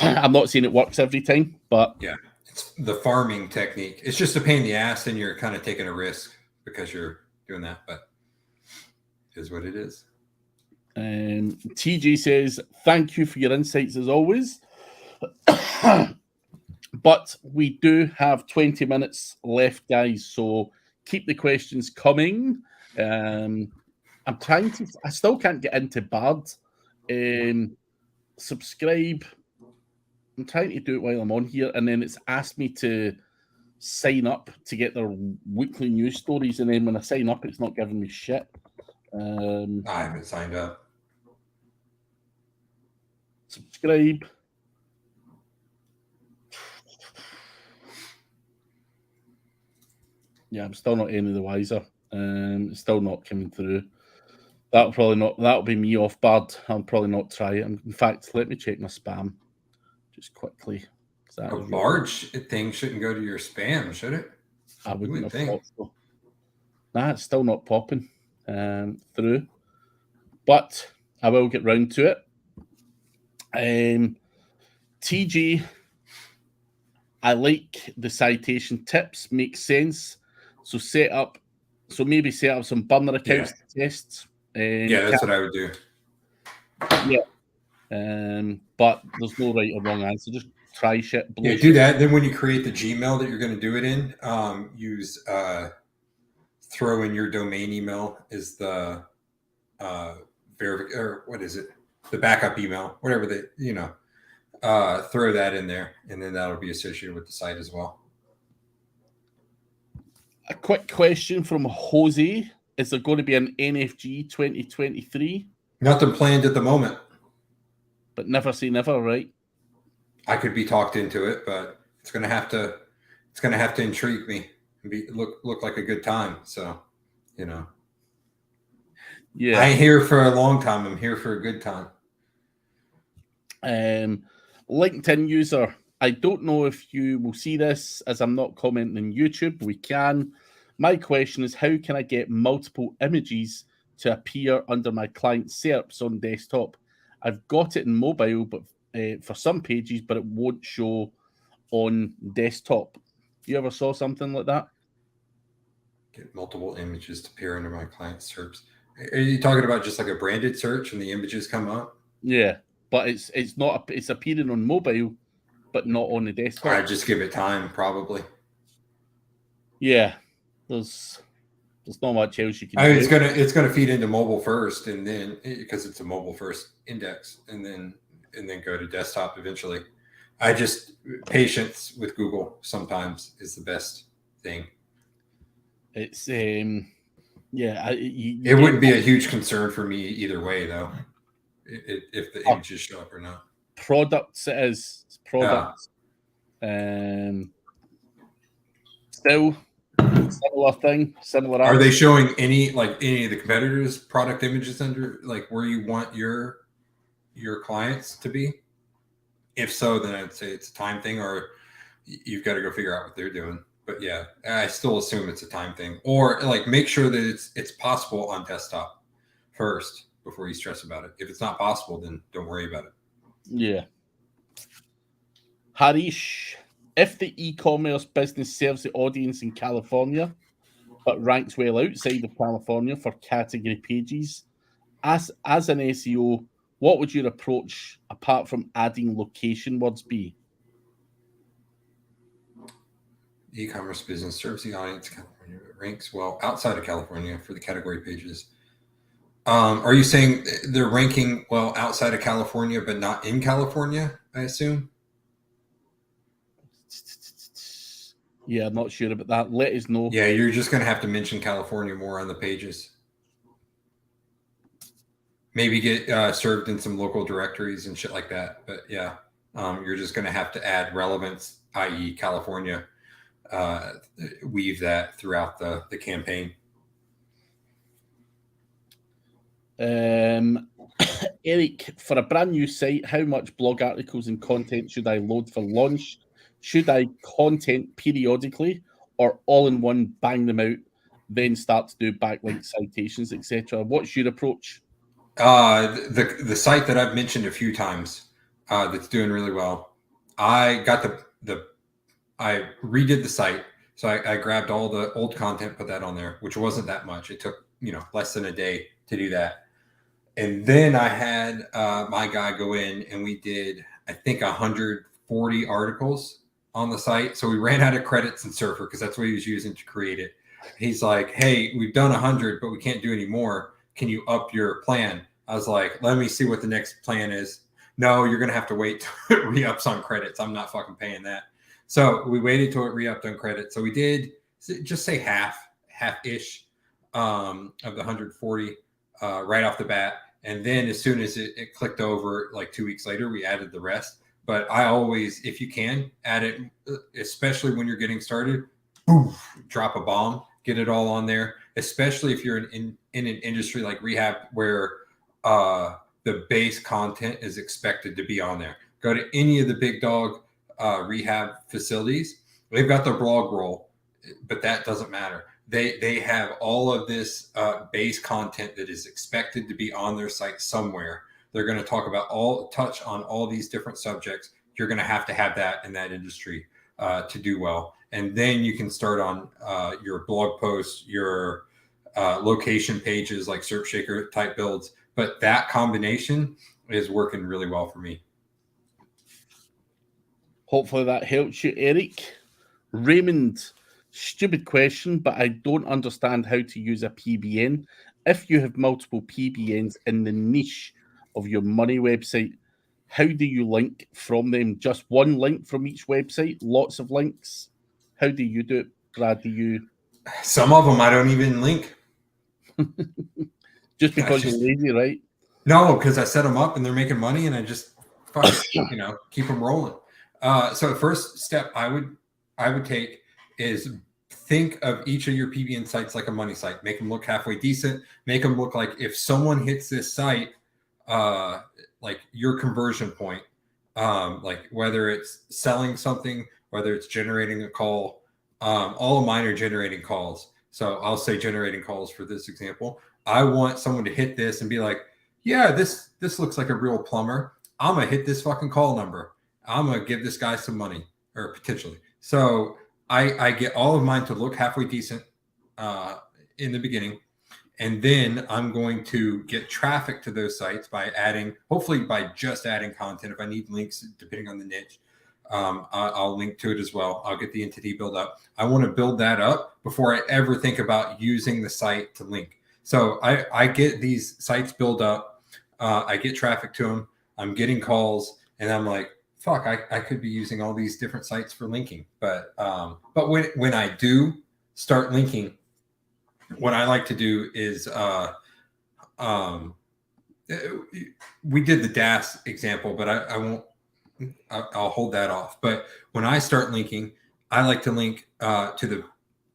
I'm not saying it works every time, but yeah, it's the farming technique. It's just a pain in the ass, and you're kind of taking a risk because you're doing that, but it is what it is. TJ says, thank you for your insights as always. But we do have 20 minutes left, guys, so keep the questions coming. I still can't get into Bard. Subscribe. I'm trying to do it while I'm on here, and then it's asked me to sign up to get their weekly news stories, and then when I sign up, it's not giving me shit. I haven't signed up. Subscribe. Yeah, I'm still not any the wiser. It's still not coming through. That'll be me off Bard. I'll probably not try it. In fact, let me check my spam just quickly. A large thing shouldn't go to your spam, should it? I wouldn't have thought so. Nah, it's still not popping through. But I will get round to it. TG, I like the citation tips, makes sense. So maybe set up some burner accounts to test. That's what I would do. Yeah. But there's no right or wrong answer. Just try shit. Do that. Then when you create the Gmail that you're going to do it in, use throw in your domain email is the or what is it? The backup email, whatever throw that in there, and then that'll be associated with the site as well. A quick question from Jose. Is there going to be an NFG 2023? Nothing planned at the moment. But never say never, right? I could be talked into it, but it's going to have to intrigue me and look like a good time. So, Yeah. I ain't here for a long time. I'm here for a good time. LinkedIn user. I don't know if you will see this as I'm not commenting on YouTube. We can. My question is, how can I get multiple images to appear under my client SERPs on desktop? I've got it in mobile, but for some pages, but it won't show on desktop. You ever saw something like that? Get multiple images to appear under my client SERPs. Are you talking about just like a branded search and the images come up? Yeah, but it's not. It's appearing on mobile, but not on the desktop. I just give it time, probably. Yeah, there's not much else you can do. It's gonna feed into mobile first, and then because it's a mobile first index, and then go to desktop eventually. Patience with Google sometimes is the best thing. It's it wouldn't be a huge concern for me either way, though, if the images show up or not. Products it is. It's products. Still similar thing. Similar. Are they showing any of the competitors' product images under where you want your clients to be? If so, then I'd say it's a time thing, or you've got to go figure out what they're doing. But yeah, I still assume it's a time thing, or make sure that it's possible on desktop first before you stress about it. If it's not possible, then don't worry about it. Yeah. Harish, if the e-commerce business serves the audience in California, but ranks well outside of California for category pages, as an SEO, what would your approach apart from adding location words be? E-commerce business serves the audience in California, but ranks well outside of California for the category pages. Are you saying they're ranking well outside of California, but not in California, I assume? Yeah, I'm not sure about that. Let us know. Yeah, you're just going to have to mention California more on the pages. Maybe get served in some local directories and shit like that. But yeah, you're just going to have to add relevance, i.e. California, weave that throughout the campaign. Eric, for a brand new site, how much blog articles and content should I load for launch? Should I content periodically or all in one, bang them out, then start to do backlink citations, etc.? What's your approach? The site that I've mentioned a few times that's doing really well. I got I redid the site. So I grabbed all the old content, put that on there, which wasn't that much. It took, less than a day to do that. And then I had my guy go in and we did, I think, 140 articles on the site. So we ran out of credits in Surfer because that's what he was using to create it. He's like, hey, we've done 100, but we can't do any more. Can you up your plan? I was like, let me see what the next plan is. No, you're going to have to wait till it re-ups on credits. I'm not fucking paying that. So we waited till it re-upped on credit. So we did just say half-ish of the 140 right off the bat. And then as soon as it clicked over, like 2 weeks later, we added the rest. But I always, if you can, add it, especially when you're getting started, boom, drop a bomb, get it all on there, especially if you're in an industry like rehab where the base content is expected to be on there. Go to any of the big dog rehab facilities. They've got their blog roll, but that doesn't matter. They have all of this base content that is expected to be on their site somewhere. They're going to talk about touch on all these different subjects. You're going to have that in that industry to do well. And then you can start on your blog posts, your location pages like SERPShaker type builds. But that combination is working really well for me. Hopefully that helps you, Eric. Raymond, stupid question, but I don't understand how to use a PBN. If you have multiple PBNs in the niche of your money website, how do you link from them? Just one link from each website? Lots of links? How do you do it, Brad? Some of them I don't even link. Just because you're lazy, right? No, because I set them up and they're making money and I just keep them rolling. So the first step I would take is think of each of your PBN sites like a money site. Make them look halfway decent. Make them look like if someone hits this site, like your conversion point, like whether it's selling something, whether it's generating a call, all of mine are generating calls. So I'll say generating calls for this example. I want someone to hit this and be like, yeah, this looks like a real plumber. I'm going to hit this fucking call number. I'm going to give this guy some money, or potentially. So I get all of mine to look halfway decent in the beginning. And then I'm going to get traffic to those sites by hopefully by just adding content. If I need links, depending on the niche, I'll link to it as well. I'll get the entity build up. I want to build that up before I ever think about using the site to link. So I get these sites build up. I get traffic to them. I'm getting calls, and I'm like, fuck, I could be using all these different sites for linking. But when I do start linking, what I like to do is we did the DAS example, but I won't. I'll hold that off. But when I start linking, I like to link to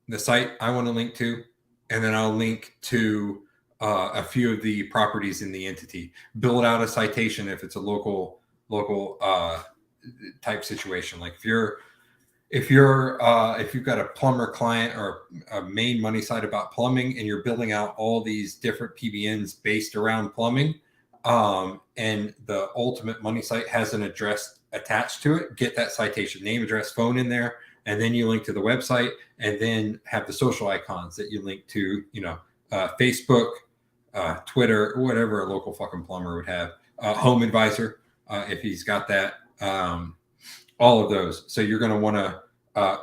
the site I want to link to, and then I'll link to a few of the properties in the entity. Build out a citation if it's a local type situation. Like if you've got a plumber client or a main money site about plumbing, and you're building out all these different PBNs based around plumbing, and the ultimate money site has an address attached to it, get that citation, name, address, phone in there, and then you link to the website, and then have the social icons that you link to, Facebook, Twitter, whatever a local fucking plumber would have, Home Advisor, if he's got that, all of those. So you're going to want to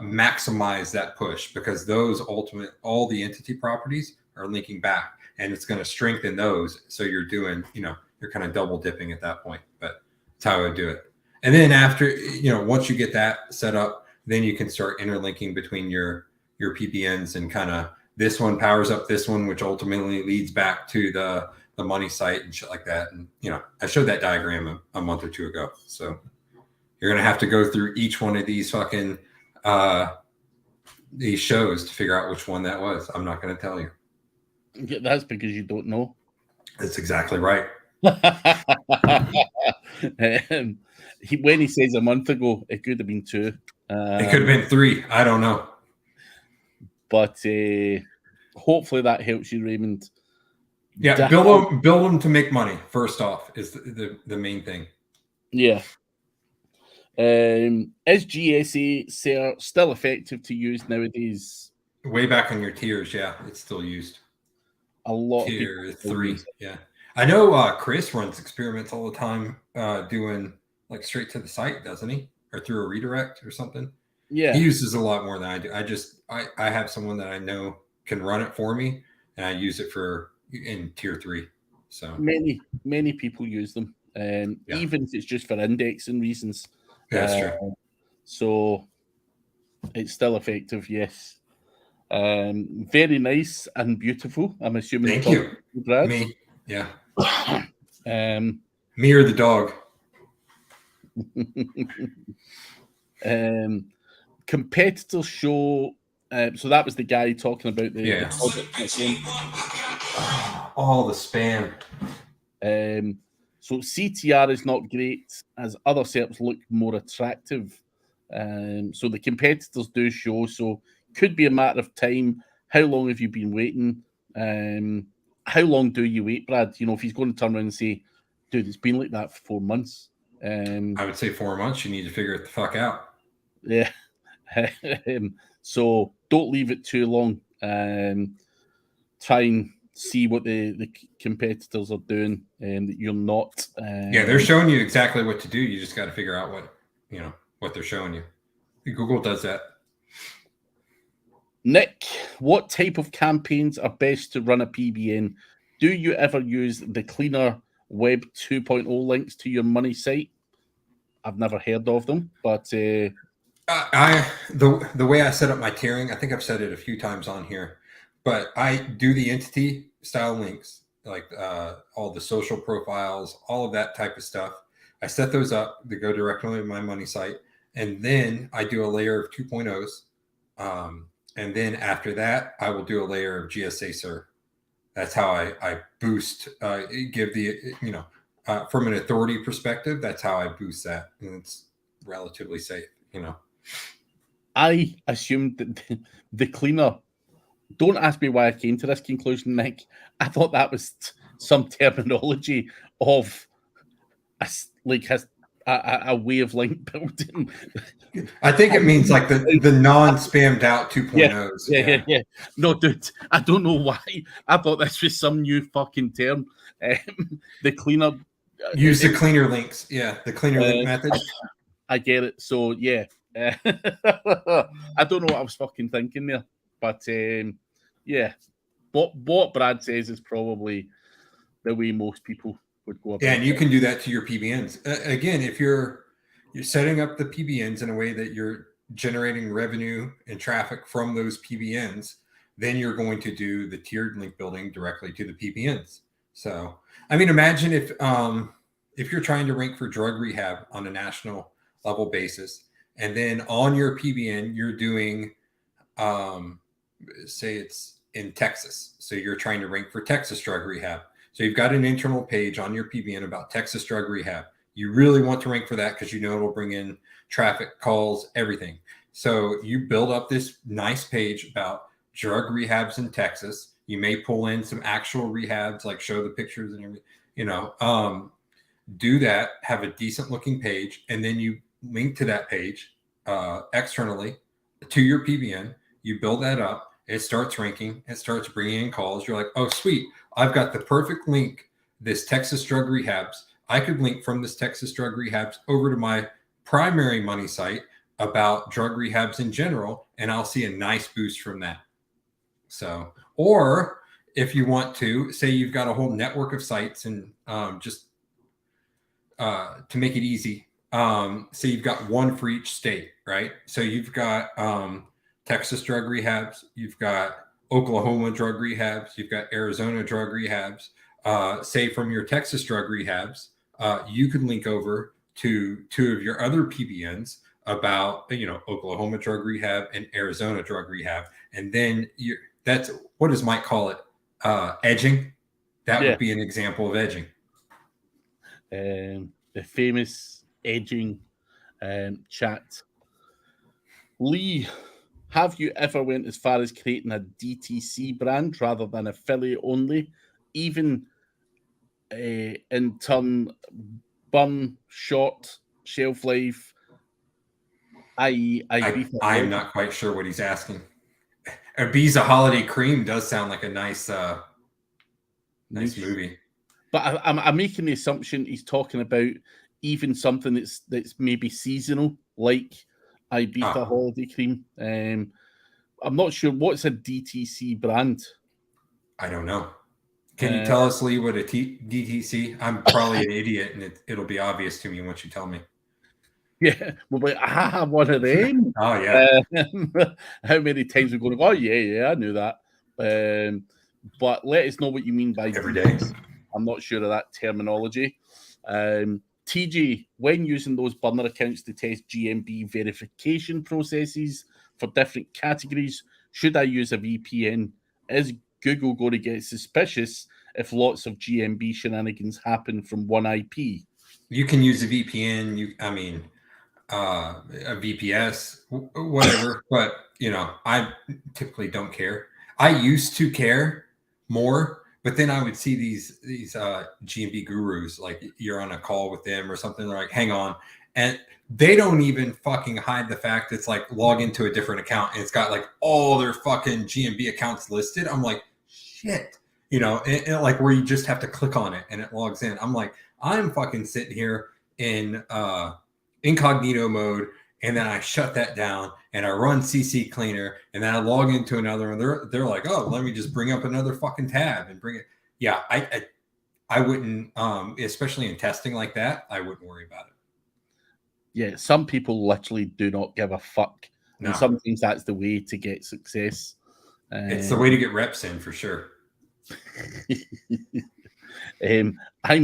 maximize that push, because those all the entity properties are linking back. and it's going to strengthen those. So you're doing, you're kind of double dipping at that point, but that's how I would do it. And then after, once you get that set up, then you can start interlinking between your PBNs, and kind of this one powers up this one, which ultimately leads back to the money site and shit like that. And, I showed that diagram a month or two ago. So you're going to have to go through each one of these fucking, these shows to figure out which one that was. I'm not going to tell you. Yeah, that's because you don't know. That's exactly right. When he says a month ago, it could have been 2. It could have been 3. I don't know. But hopefully that helps you, Raymond. Yeah, build them to make money. First off, is the main thing. Yeah. Is GSA still effective to use nowadays? Way back on your tiers, yeah, it's still used. A lot Tier of people 3, yeah. I know Chris runs experiments all the time, doing like straight to the site, doesn't he? Or through a redirect or something. Yeah, he uses a lot more than I do. I have someone that I know can run it for me, and I use it in tier 3. So many people use them, even if it's just for indexing reasons. Yeah, that's true. So it's still effective, yes. Very nice and beautiful. I'm assuming. Thank you, Brad. Me, yeah. Me or the dog. Competitors show. So that was the guy talking about the all the spam. So CTR is not great, as other setups look more attractive. So the competitors do show. So could be a matter of time. How long have you been waiting? How long do you wait, Brad? If he's going to turn around and say, dude, it's been like that for 4 months. I would say 4 months. You need to figure it the fuck out. Yeah. So don't leave it too long. Try and see what the competitors are doing, that you're not. Yeah, they're showing you exactly what to do. You just got to figure out what they're showing you. Google does that. Nick, what type of campaigns are best to run a PBN? Do you ever use the cleaner Web 2.0 links to your money site? I've never heard of them, but the way I set up my tiering, I think I've said it a few times on here, but I do the entity style links, like all the social profiles, all of that type of stuff. I set those up to go directly to my money site, and then I do a layer of 2.0s. And then after that, I will do a layer of GSA Sir. That's how I boost, give the, from an authority perspective, that's how I boost that. And it's relatively safe, I assumed that the cleaner, don't ask me why I came to this conclusion, Nick. I thought that was some terminology of a way of link building. I think it means like the non-spammed out 2.0s. Yeah. No, dude, I don't know why. I thought this was some new fucking term. The cleaner. Use the cleaner links. Yeah, the cleaner link method. I get it. So, yeah. I don't know what I was fucking thinking there. But, yeah. What Brad says is probably the way most people would go about. Yeah, and you can do that to your PBNs. Again, if you're setting up the PBNs in a way that you're generating revenue and traffic from those PBNs, then you're going to do the tiered link building directly to the PBNs. So, I mean, imagine if you're trying to rank for drug rehab on a national level basis, and then on your PBN, you're doing, say it's in Texas. So you're trying to rank for Texas drug rehab. So you've got an internal page on your PBN about Texas drug rehab. You really want to rank for that because it'll bring in traffic, calls, everything. So you build up this nice page about drug rehabs in Texas. You may pull in some actual rehabs, like show the pictures and everything, do that, have a decent looking page, and then you link to that page externally to your PBN. You build that up. It starts ranking. It starts bringing in calls. You're like, oh, sweet. I've got the perfect link, this Texas drug rehabs. I could link from this Texas drug rehabs over to my primary money site about drug rehabs in general, and I'll see a nice boost from that. So, or if you want to, say you've got a whole network of sites, and just to make it easy, say you've got one for each state, right? So you've got Texas drug rehabs, you've got Oklahoma drug rehabs, you've got Arizona drug rehabs. Say from your Texas drug rehabs, you could link over to two of your other PBNs about, Oklahoma drug rehab and Arizona drug rehab. And then that's, what does Mike call it? Edging. That would be an example of edging. The famous edging chat. Lee, have you ever went as far as creating a DTC brand rather than affiliate only, even in turn burn short shelf life, i.e. I'm not quite sure what he's asking. Ibiza Holiday Cream does sound like a nice movie. But I'm making the assumption he's talking about even something that's maybe seasonal, like Ibiza Holiday Cream. I'm not sure. What's a DTC brand? I don't know. Can you tell us, Lee, what a DTC? I'm probably an idiot, and it'll be obvious to me once you tell me. Yeah, well, I have one of them. Oh, yeah. How many times we're going to go, oh, yeah, I knew that. But let us know what you mean by every day. I'm not sure of that terminology. TJ, when using those burner accounts to test GMB verification processes for different categories, should I use a VPN? Is Google going to get suspicious if lots of GMB shenanigans happen from one IP? You can use a VPN. A VPS, whatever. But I typically don't care. I used to care more, but then I would see these GMB gurus, like you're on a call with them or something. They're like, hang on, and they don't even fucking hide the fact it's like log into a different account and it's got like all their fucking GMB accounts listed. I'm like, shit, and like where you just have to click on it and it logs in. I'm like, I'm fucking sitting here in incognito mode, and then I shut that down and I run CC cleaner, and then I log into another, and they're like, oh, let me just bring up another fucking tab and bring it. Yeah, I wouldn't, especially in testing like that, I wouldn't worry about it. Yeah, some people literally do not give a fuck. No. And sometimes that's the way to get success. It's the way to get reps in, for sure. I'm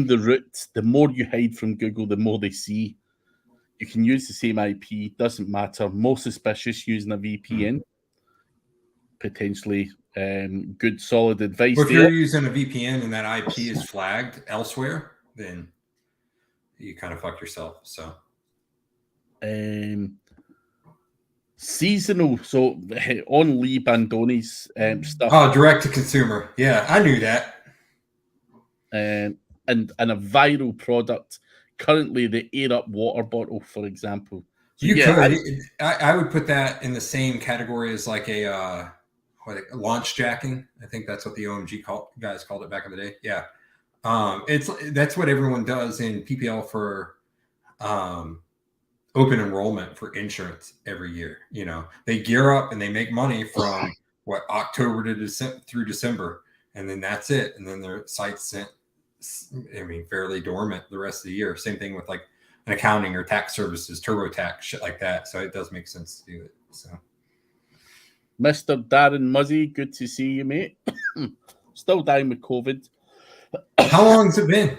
the root. The more you hide from Google, the more they see. You can use the same IP, doesn't matter. More suspicious using a VPN. Potentially good, solid advice. Well, if you're using a VPN and that IP is flagged elsewhere, then you kind of fuck yourself. So, seasonal. So on Lee Bandoni's stuff. Oh, direct to consumer. Yeah, I knew that. And a viral product. Currently, the Air Up water bottle, for example. So you could. I would put that in the same category as like a launch jacking. I think that's what the OMG guys called it back in the day. Yeah, that's what everyone does in PPL for open enrollment for insurance every year. They gear up and they make money from October to through December, and then that's it. And then their site's fairly dormant the rest of the year. Same thing with like an accounting or tax services, TurboTax, shit like that. So it does make sense to do it. So, Mr. Darren Muzzy, good to see you, mate. Still dying with COVID. How long has it been?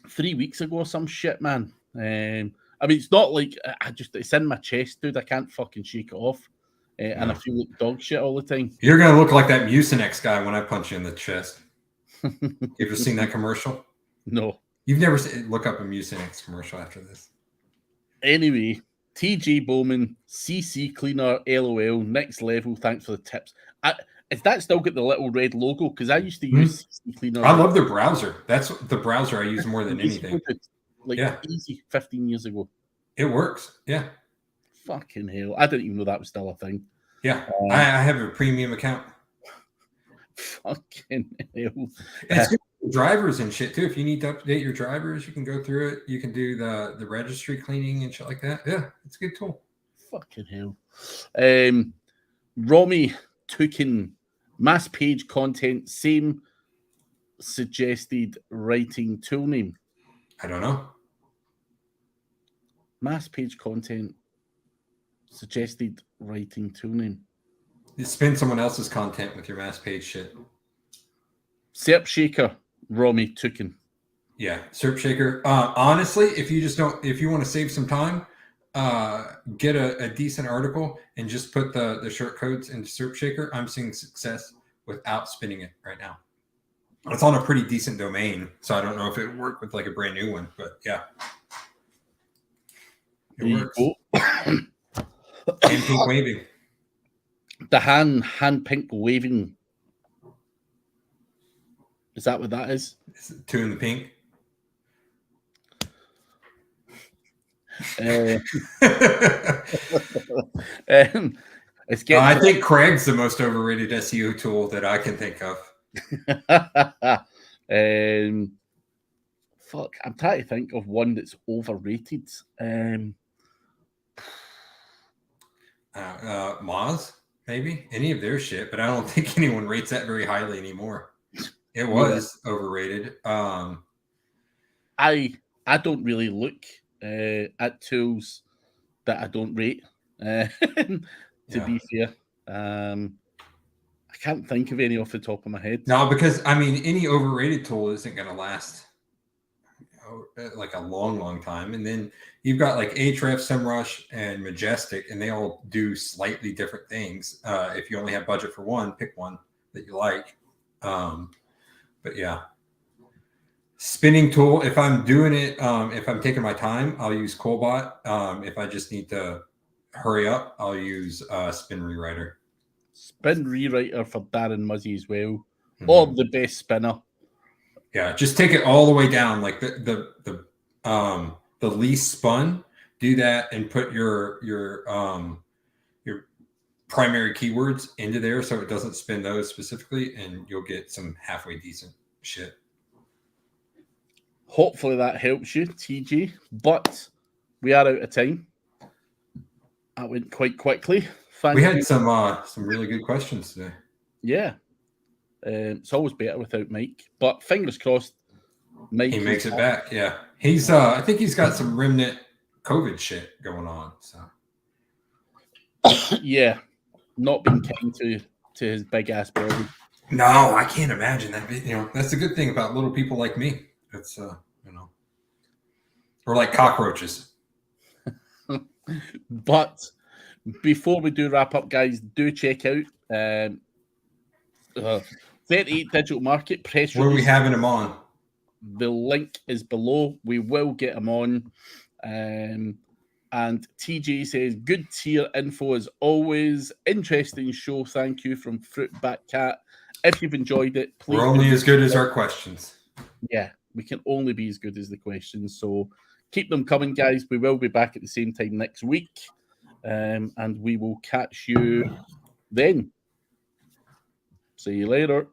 3 weeks ago or some shit, man. It's not like it's in my chest, dude. I can't fucking shake it off. And I feel like dog shit all the time. You're going to look like that Mucinex guy when I punch you in the chest. You ever seen that commercial? No. You've never seen? Look up a Mucinex commercial after this. Anyway, TJ Bowman, CC Cleaner, LOL, next level. Thanks for the tips. Is that still got the little red logo? Because I used to use CC Cleaner. I love their browser. That's the browser I use more than anything. Easy 15 years ago. It works. Yeah. Fucking hell. I didn't even know that was still a thing. Yeah. I have a premium account. Fucking hell. It's good for drivers and shit too. If you need to update your drivers, you can go through it. You can do the registry cleaning and shit like that. Yeah, it's a good tool. Fucking hell. Romy Tukin Mass page content, same suggested writing tool name. I don't know. Mass page content, suggested writing tool name. You spin someone else's content with your mass page shit. SERP Shaker, Romy Tukin. Yeah, SERP Shaker. Honestly, if you want to save some time, get a decent article and just put the short codes into SERP Shaker. I'm seeing success without spinning it right now. It's on a pretty decent domain, so I don't know if it would work with like a brand new one, but yeah. It works. And pink waving. The hand pink waving. Is that what that is? Is it 2 in the pink? It's getting I think Craig's the most overrated SEO tool that I can think of. Fuck, I'm trying to think of one that's overrated. Moz, maybe any of their shit, but I don't think anyone rates that very highly anymore. It was overrated. I don't really look at tools that I don't rate. To be fair, I can't think of any off the top of my head. No, because I mean, any overrated tool isn't going to last like a long time. And then you've got like Ahrefs, SEMrush, and Majestic, and they all do slightly different things. If you only have budget for one, pick one that you like. But yeah, spinning tool. If I'm doing it, if I'm taking my time, I'll use Colbot. If I just need to hurry up, I'll use Spin Rewriter. Spin Rewriter for Darren Muzzy as well, or the best spinner. Yeah, just take it all the way down, like the least spun. Do that and put your primary keywords into there so it doesn't spin those specifically, and you'll get some halfway decent shit. Hopefully that helps you, TJ. But we are out of time. That went quite quickly. We had some really good questions today. Yeah. It's always better without Mike, but fingers crossed. Mike, he makes it back. Yeah, he's. I think he's got some remnant COVID shit going on. So, yeah, not being kind to his big ass body. No, I can't imagine that. That's the good thing about little people like me. It's we're like cockroaches. But before we do wrap up, guys, do check out 38 Digital Market press release. Where are we having him on? The link is below. We will get him on. And TJ says, good tier info as always. Interesting show. Thank you from Fruitback Cat. If you've enjoyed it, please. We're only as good as our questions. Yeah, we can only be as good as the questions. So keep them coming, guys. We will be back at the same time next week. And we will catch you then. See you later.